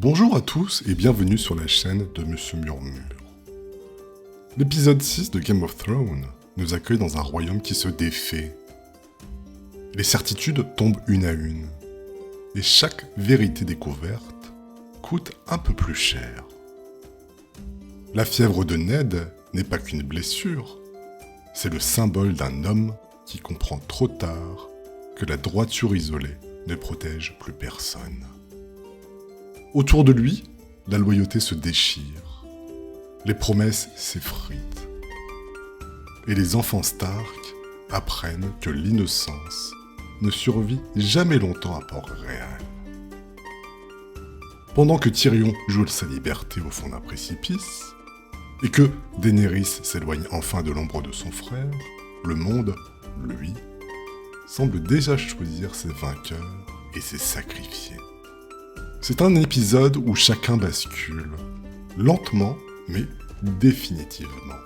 Bonjour à tous et bienvenue sur la chaîne de Monsieur Murmure. L'épisode 6 de Game of Thrones nous accueille dans un royaume qui se défait. Les certitudes tombent une à une, et chaque vérité découverte coûte un peu plus cher. La fièvre de Ned n'est pas qu'une blessure, c'est le symbole d'un homme qui comprend trop tard que la droiture isolée ne protège plus personne. Autour de lui, la loyauté se déchire, les promesses s'effritent, et les enfants Stark apprennent que l'innocence ne survit jamais longtemps à Port-Réal. Pendant que Tyrion joue sa liberté au fond d'un précipice, et que Daenerys s'éloigne enfin de l'ombre de son frère, le monde, lui, semble déjà choisir ses vainqueurs et ses sacrifiés. C'est un épisode où chacun bascule, lentement mais définitivement.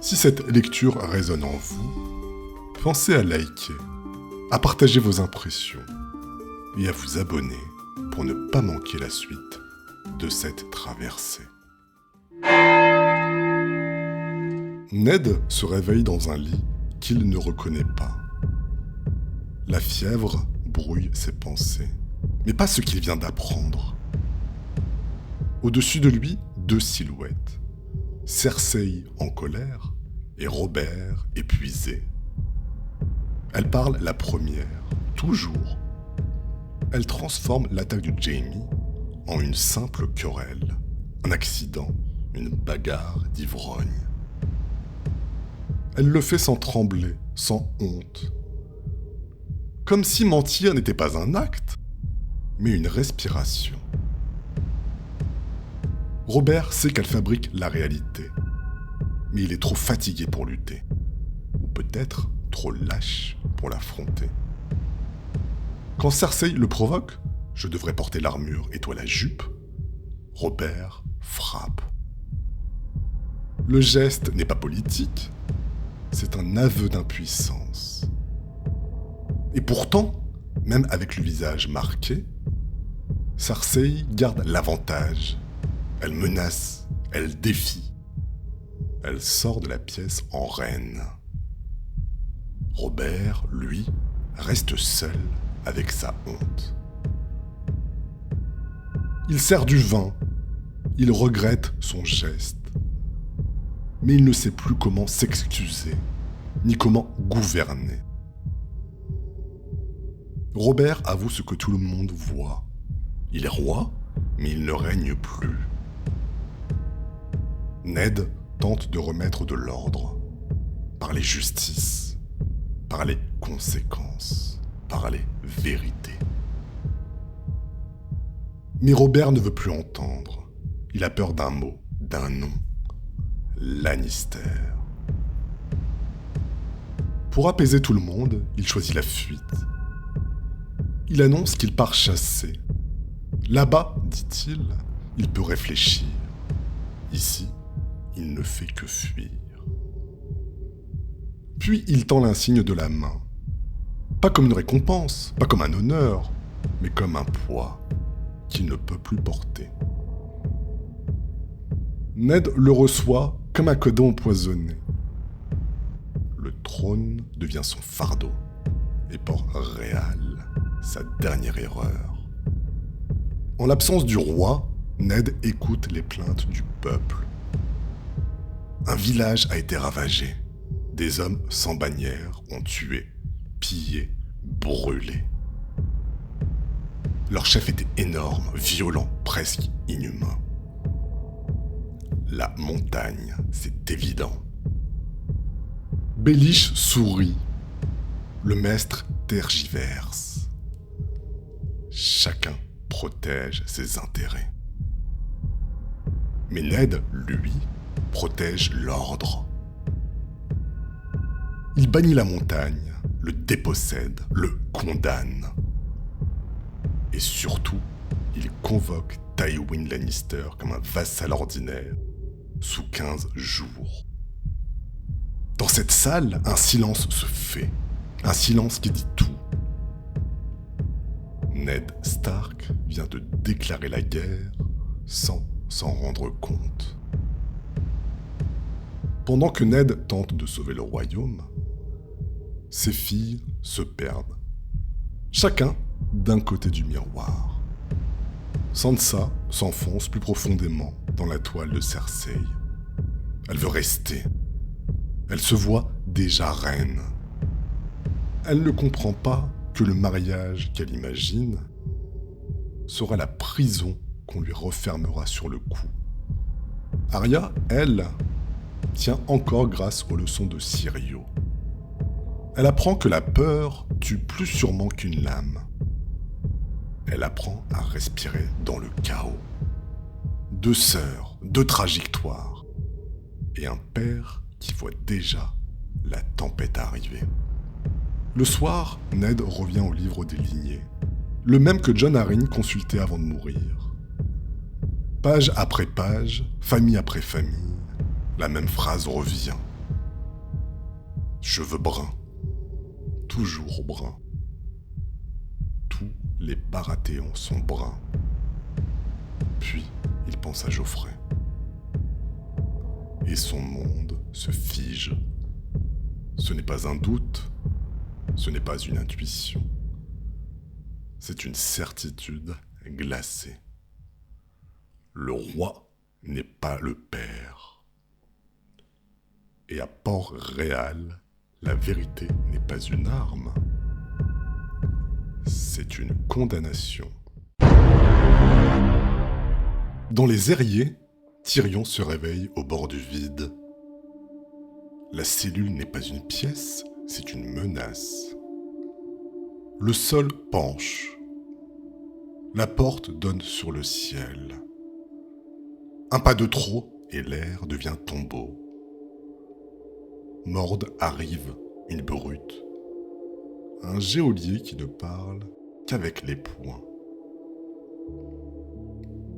Si cette lecture résonne en vous, pensez à liker, à partager vos impressions et à vous abonner pour ne pas manquer la suite de cette traversée. Ned se réveille dans un lit qu'il ne reconnaît pas. La fièvre brouille ses pensées, mais pas ce qu'il vient d'apprendre. Au-dessus de lui, deux silhouettes. Cersei en colère et Robert épuisé. Elle parle la première, toujours. Elle transforme l'attaque de Jaime en une simple querelle, un accident, une bagarre d'ivrogne. Elle le fait sans trembler, sans honte. Comme si mentir n'était pas un acte, mais une respiration. Robert sait qu'elle fabrique la réalité, mais il est trop fatigué pour lutter, ou peut-être trop lâche pour l'affronter. Quand Cersei le provoque, je devrais porter l'armure et toi la jupe, Robert frappe. Le geste n'est pas politique, c'est un aveu d'impuissance. Et pourtant, même avec le visage marqué, Cersei garde l'avantage. Elle menace, elle défie. Elle sort de la pièce en reine. Robert, lui, reste seul avec sa honte. Il sert du vin. Il regrette son geste. Mais il ne sait plus comment s'excuser, ni comment gouverner. Robert avoue ce que tout le monde voit. Il est roi, mais il ne règne plus. Ned tente de remettre de l'ordre, par les justices, par les conséquences, par les vérités. Mais Robert ne veut plus entendre. Il a peur d'un mot, d'un nom. Lannister. Pour apaiser tout le monde, il choisit la fuite. Il annonce qu'il part chasser. Là-bas, dit-il, il peut réfléchir. Ici, il ne fait que fuir. Puis il tend l'insigne de la main. Pas comme une récompense, pas comme un honneur, mais comme un poids qu'il ne peut plus porter. Ned le reçoit comme un cadeau empoisonné. Le trône devient son fardeau, et Port-Réal, sa dernière erreur. En l'absence du roi, Ned écoute les plaintes du peuple. Un village a été ravagé. Des hommes sans bannière ont tué, pillé, brûlé. Leur chef était énorme, violent, presque inhumain. La montagne, c'est évident. Baelish sourit. Le maître tergiverse. Chacun protège ses intérêts. Mais Ned, lui, protège l'ordre. Il bannit la montagne, le dépossède, le condamne. Et surtout, il convoque Tywin Lannister comme un vassal ordinaire, sous 15 jours. Dans cette salle, un silence se fait. Un silence qui dit tout. Ned Stark vient de déclarer la guerre sans s'en rendre compte. Pendant que Ned tente de sauver le royaume, ses filles se perdent, chacun d'un côté du miroir. Sansa s'enfonce plus profondément dans la toile de Cersei. Elle veut rester. Elle se voit déjà reine. Elle ne comprend pas que le mariage qu'elle imagine sera la prison qu'on lui refermera sur le cou. Arya, elle, tient encore grâce aux leçons de Syrio. Elle apprend que la peur tue plus sûrement qu'une lame. Elle apprend à respirer dans le chaos. 2 sœurs, 2 trajectoires, et un père qui voit déjà la tempête arriver. Le soir, Ned revient au livre des lignées, le même que Jon Arryn consultait avant de mourir. Page après page, famille après famille, la même phrase revient. Cheveux bruns, toujours bruns. Tous les Baratheons sont bruns. Puis, il pense à Geoffrey. Et son monde se fige. Ce n'est pas un doute, ce n'est pas une intuition. C'est une certitude glacée. Le roi n'est pas le père. Et à Port-Réal, la vérité n'est pas une arme. C'est une condamnation. Dans les Airiers, Tyrion se réveille au bord du vide. La cellule n'est pas une pièce, c'est une menace. Le sol penche. La porte donne sur le ciel. Un pas de trop et l'air devient tombeau. Mord arrive, une brute. Un geôlier qui ne parle qu'avec les poings.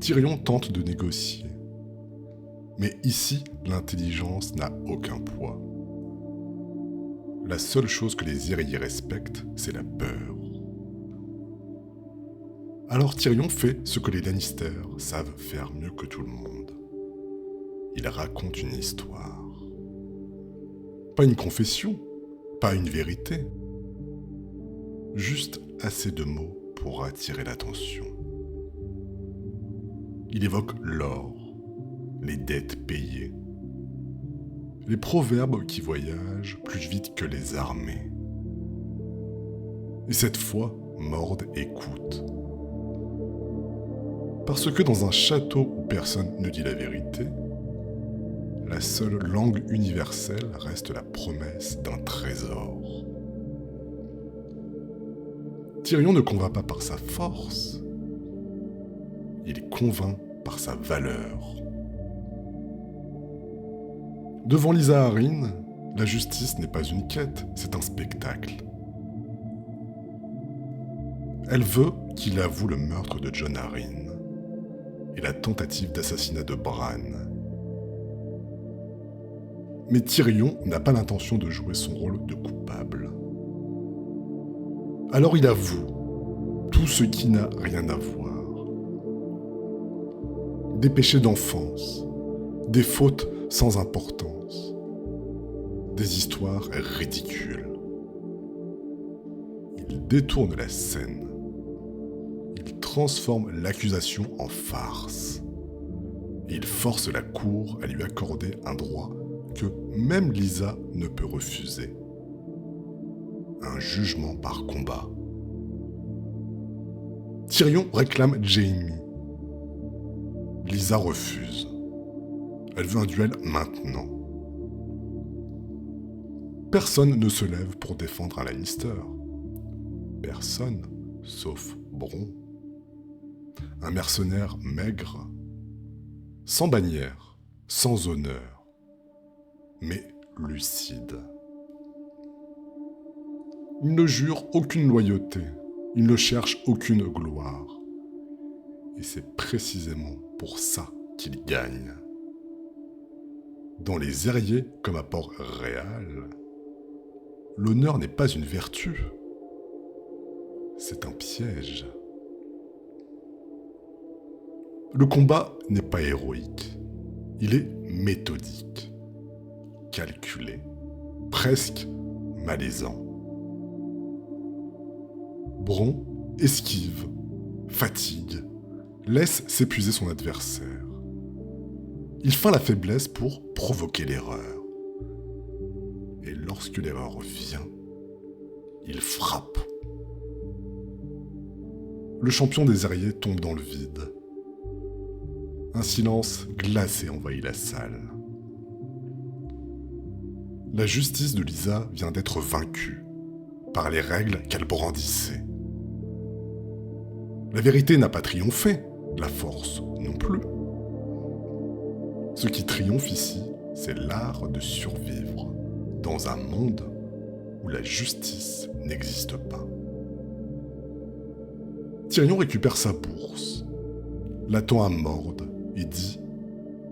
Tyrion tente de négocier. Mais ici, l'intelligence n'a aucun poids. La seule chose que les Airiers respectent, c'est la peur. Alors Tyrion fait ce que les Lannister savent faire mieux que tout le monde. Il raconte une histoire. Pas une confession, pas une vérité. Juste assez de mots pour attirer l'attention. Il évoque l'or, les dettes payées, les proverbes qui voyagent plus vite que les armées. Et cette fois, Mord écoute. Parce que dans un château où personne ne dit la vérité, la seule langue universelle reste la promesse d'un trésor. Tyrion ne convainc pas par sa force, il convainc par sa valeur. Devant Lysa Arryn, la justice n'est pas une quête, c'est un spectacle. Elle veut qu'il avoue le meurtre de Jon Arryn et la tentative d'assassinat de Bran. Mais Tyrion n'a pas l'intention de jouer son rôle de coupable. Alors il avoue tout ce qui n'a rien à voir. Des péchés d'enfance, des fautes sans importance, des histoires ridicules. Il détourne la scène. Il transforme l'accusation en farce. Et il force la cour à lui accorder un droit que même Lysa ne peut refuser. Un jugement par combat. Tyrion réclame Jaime. Lysa refuse. Elle veut un duel maintenant. Personne ne se lève pour défendre un Lannister. Personne, sauf Bronn. Un mercenaire maigre, sans bannière, sans honneur, mais lucide. Il ne jure aucune loyauté, il ne cherche aucune gloire. Et c'est précisément pour ça qu'il gagne. Dans les Airiers, comme à Port-Réal, l'honneur n'est pas une vertu. C'est un piège. Le combat n'est pas héroïque, il est méthodique, calculé, presque malaisant. Bron esquive, fatigue, laisse s'épuiser son adversaire. Il feint la faiblesse pour provoquer l'erreur. Et lorsque l'erreur vient, il frappe. Le champion des Aériers tombe dans le vide. Un silence glacé envahit la salle. La justice de Lisa vient d'être vaincue par les règles qu'elle brandissait. La vérité n'a pas triomphé, la force non plus. Ce qui triomphe ici, c'est l'art de survivre dans un monde où la justice n'existe pas. Tyrion récupère sa bourse, l'attend à Mord et dit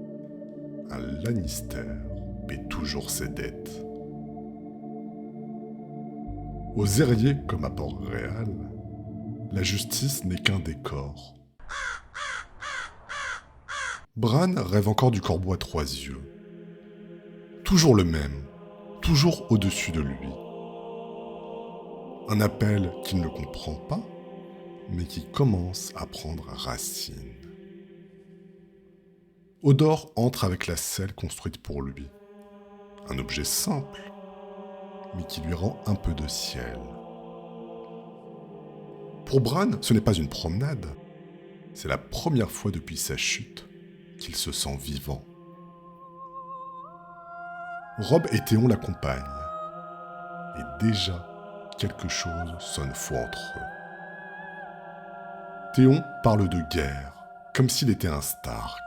« Un Lannister paie toujours ses dettes. » Aux Aériers comme à Port-Réal, la justice n'est qu'un décor. Bran rêve encore du corbeau à 3 yeux. Toujours le même, toujours au-dessus de lui. Un appel qu'il ne comprend pas, mais qui commence à prendre racine. Hodor entre avec la selle construite pour lui. Un objet simple, mais qui lui rend un peu de ciel. Pour Bran, ce n'est pas une promenade. C'est la première fois depuis sa chute qu'il se sent vivant. Robb et Théon l'accompagnent. Et déjà, quelque chose sonne faux entre eux. Théon parle de guerre, comme s'il était un Stark.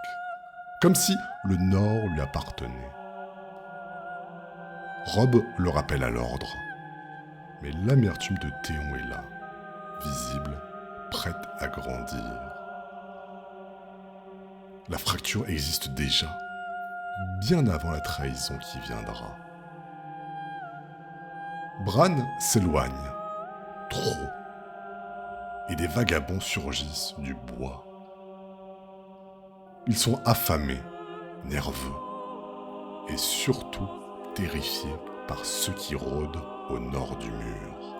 Comme si le Nord lui appartenait. Robb le rappelle à l'ordre. Mais l'amertume de Théon est là, visible, prête à grandir. La fracture existe déjà, bien avant la trahison qui viendra. Bran s'éloigne, trop, et des vagabonds surgissent du bois. Ils sont affamés, nerveux, et surtout terrifiés par ceux qui rôdent au nord du mur.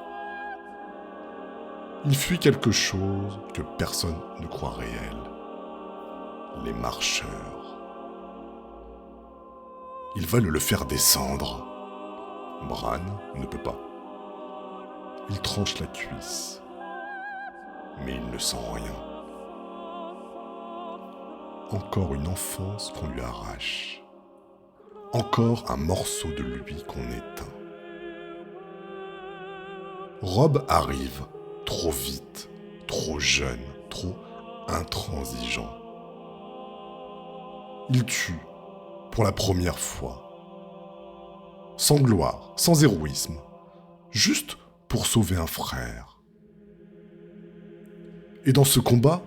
Ils fuient quelque chose que personne ne croit réel. Les marcheurs. Ils veulent le faire descendre. Bran ne peut pas. Il tranche la cuisse. Mais il ne sent rien. Encore une enfance qu'on lui arrache. Encore un morceau de lui qu'on éteint. Robb arrive, trop vite, trop jeune, trop intransigeant. Il tue, pour la première fois. Sans gloire, sans héroïsme, juste pour sauver un frère. Et dans ce combat,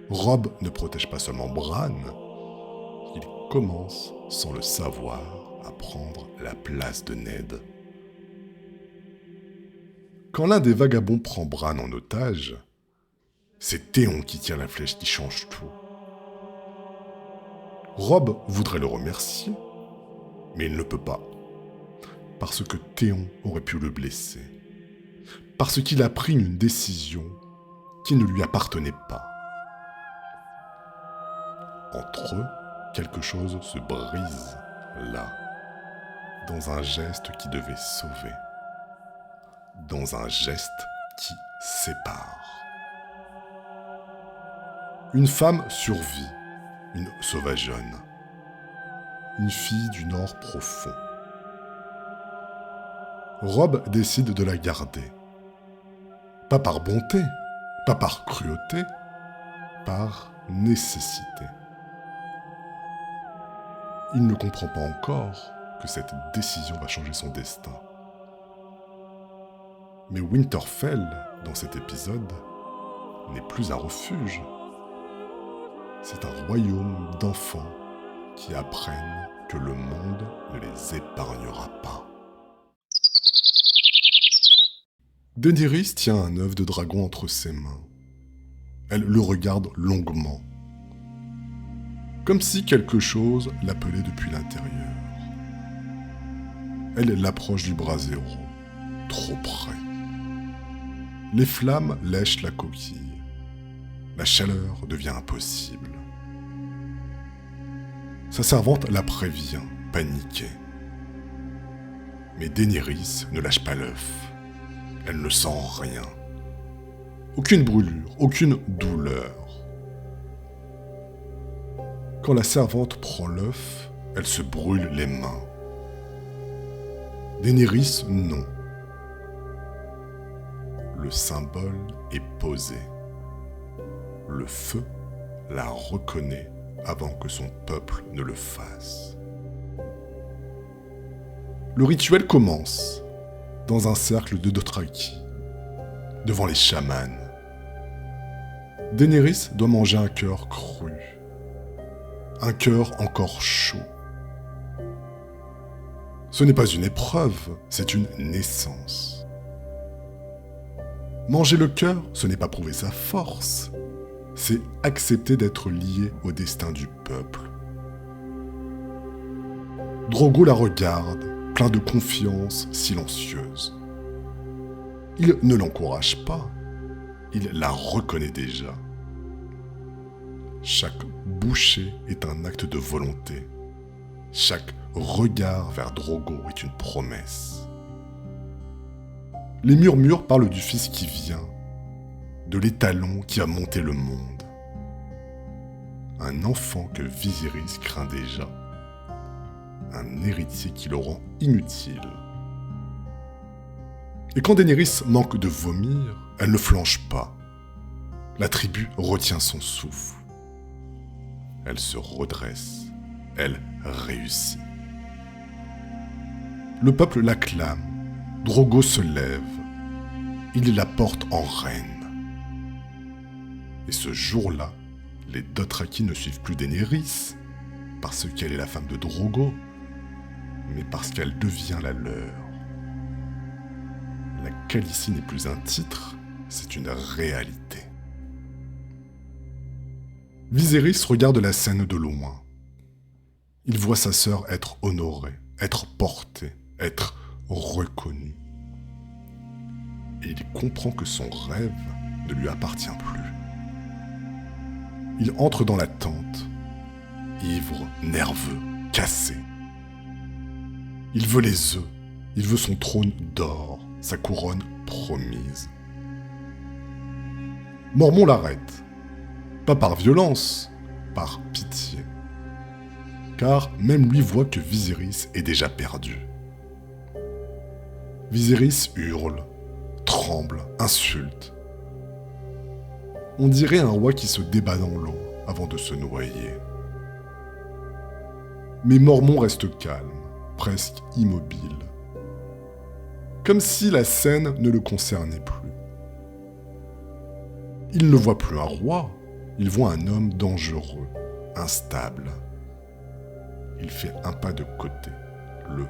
Robb ne protège pas seulement Bran, il commence, sans le savoir, à prendre la place de Ned. Quand l'un des vagabonds prend Bran en otage, c'est Théon qui tire la flèche qui change tout. Robb voudrait le remercier, mais il ne peut pas. Parce que Théon aurait pu le blesser. Parce qu'il a pris une décision qui ne lui appartenait pas. Entre eux, quelque chose se brise, là, dans un geste qui devait sauver. Dans un geste qui sépare. Une femme survit, une sauvageonne. Une fille du Nord profond. Robb décide de la garder. Pas par bonté, pas par cruauté, par nécessité. Il ne comprend pas encore que cette décision va changer son destin. Mais Winterfell, dans cet épisode, n'est plus un refuge. C'est un royaume d'enfants qui apprennent que le monde ne les épargnera pas. Daenerys tient un œuf de dragon entre ses mains. Elle le regarde longuement. comme si quelque chose l'appelait depuis l'intérieur. Elle l'approche du brasero, trop près. Les flammes lèchent la coquille. La chaleur devient impossible. Sa servante la prévient, paniquée. Mais Daenerys ne lâche pas l'œuf. Elle ne sent rien. Aucune brûlure, aucune douleur. Quand la servante prend l'œuf, elle se brûle les mains. Daenerys, non. Le symbole est posé. Le feu la reconnaît avant que son peuple ne le fasse. Le rituel commence dans un cercle de Dothraki, devant les chamans. Daenerys doit manger un cœur cru, un cœur encore chaud. Ce n'est pas une épreuve, c'est une naissance. Manger le cœur, ce n'est pas prouver sa force, c'est accepter d'être lié au destin du peuple. Drogo la regarde, plein de confiance silencieuse. Il ne l'encourage pas, il la reconnaît déjà. Chaque bouchée est un acte de volonté. Chaque regard vers Drogo est une promesse. Les murmures parlent du fils qui vient, de l'étalon qui a monté le monde. Un enfant que Viserys craint déjà. Un héritier qui le rend inutile. Et quand Daenerys manque de vomir, elle ne flanche pas. La tribu retient son souffle. Elle se redresse. Elle réussit. Le peuple l'acclame. Drogo se lève. Il la porte en reine. Et ce jour-là, les Dothraki ne suivent plus Daenerys, parce qu'elle est la femme de Drogo, mais parce qu'elle devient la leur. La Khaleesi n'est plus un titre, c'est une réalité. Viserys regarde la scène de loin. Il voit sa sœur être honorée, être portée, être reconnue. Et il comprend que son rêve ne lui appartient plus. Il entre dans la tente, ivre, nerveux, cassé. Il veut les œufs, il veut son trône d'or, sa couronne promise. Mormont l'arrête, pas par violence, par pitié. Car même lui voit que Viserys est déjà perdu. Viserys hurle, tremble, insulte. On dirait un roi qui se débat dans l'eau avant de se noyer. Mais Mormont reste calme, presque immobile. Comme si la scène ne le concernait plus. Il ne voit plus un roi, il voit un homme dangereux, instable. Il fait un pas de côté, le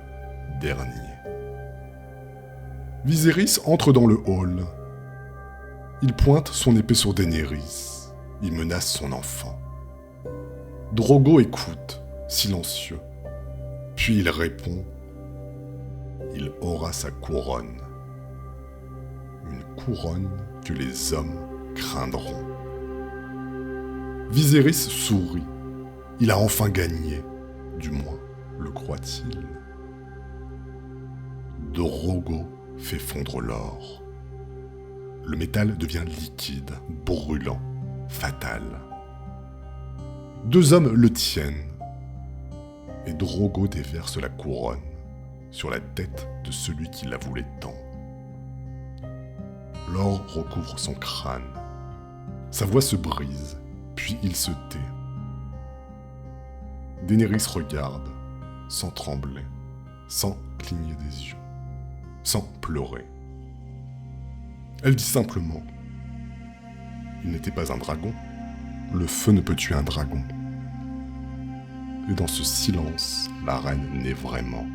dernier. Viserys entre dans le hall. Il pointe son épée sur Daenerys. Il menace son enfant. Drogo écoute, silencieux. Puis il répond. Il aura sa couronne. Une couronne que les hommes craindront. Viserys sourit. Il a enfin gagné. Du moins, le croit-il. Drogo fait fondre l'or. Le métal devient liquide, brûlant, fatal. Deux hommes le tiennent. Et Drogo déverse la couronne sur la tête de celui qui la voulait tant. L'or recouvre son crâne. Sa voix se brise, puis il se tait. Daenerys regarde, sans trembler, sans cligner des yeux, sans pleurer. Elle dit simplement « Il n'était pas un dragon. Le feu ne peut tuer un dragon. » Et dans ce silence, la reine naît vraiment.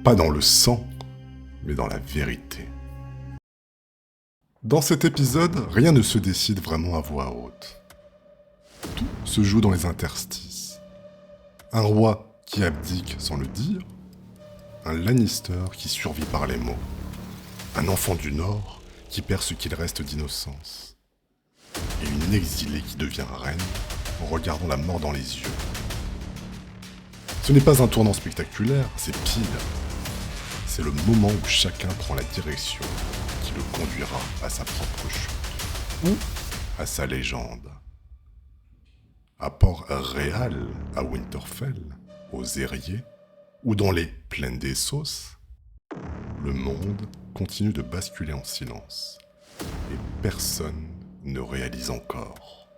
Pas dans le sang, mais dans la vérité. Dans cet épisode, rien ne se décide vraiment à voix haute. Tout se joue dans les interstices. Un roi qui abdique sans le dire, un Lannister qui survit par les mots, un enfant du Nord qui perd ce qu'il reste d'innocence, et une exilée qui devient reine en regardant la mort dans les yeux. Ce n'est pas un tournant spectaculaire, c'est pire. C'est le moment où chacun prend la direction qui le conduira à sa propre chute, ou à sa légende. À Port-Réal, à Winterfell, aux Airiers, ou dans les Plaines des Sauces, le monde continue de basculer en silence, et personne ne réalise encore